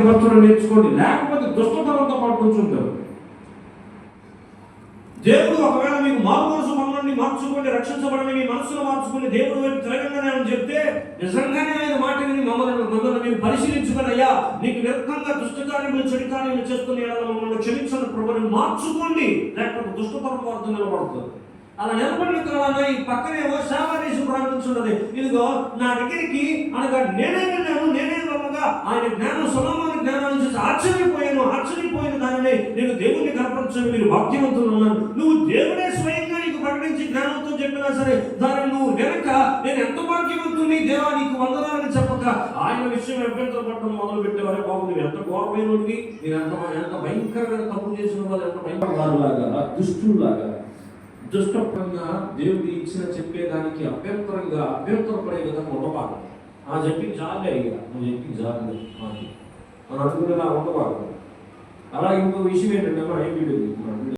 పరచడం నేర్చుకోండి, లేకపోతే దుష్టతనంతో పాటు కూర్చుంటారు. దేవుడు ఒకవేళ మీకు మారు మనసు మనల్ని మార్చుకోండి, రక్షించబడని మీ మనసును మార్చుకుని దేవుడు వైపు తిరగంగానే అని చెప్తే నిజంగానే ఆయన మాట విని మమ్మల్ని మీరు పరిశీలించుకొని, అయ్యా నీకు వ్యర్థంగా దుష్టకార్యములు చెడు కార్యములు చేస్తున్న మమ్మల్ని క్షమించని ప్రభుని మార్చుకోండి, లేకపోతే దుష్టతరం వార్త నిలబడుతుంది. అలా నిలబడిన కాలాన ఈ పక్కనేమో శాపదేశం ప్రారంభించున్నది. ఇదిగో నా దగ్గరికి అనగా నేనే వెళ్ళాను, నేనే వెళ్ళగా ఆయన జ్ఞానం సొలొమోను జ్ఞానాన్ని చూసి ఆశ్చర్యపోయిన దానిని నేను దేవుణ్ణి కనపరచని మీరు వాక్యవంతులు ఉన్నాను. నువ్వు దేవుడే స్వయంగా నీకు ప్రకటించి జ్ఞానంతో చెప్పినా సరే దాన్ని నువ్వు వెనక నేను ఎంత భాగ్యవంతుని దేవా నీకు వందనాలని చెప్పక ఆయన విషయం అభ్యంతర పడడం మొదలు పెట్టేవారే బాబు, నువ్వు ఎంత ఘోరమైనవి, మీరు ఎంత భయంకరమైన తప్పు చేసిన వాళ్ళు, ఎంత భయంకరంగా దుష్టులాగా దుష్టపరంగా దేవుడు ఇచ్చిన చెప్పేదానికి అభ్యంతరపడే విధంగా ఉండబాడు. ఆ చెప్పి జాలే అయ్యా, నువ్వు చెప్పి జాలే అని అనుకునేలా ఉండబాడు. అలా ఇంకో విషయం ఏంటంటే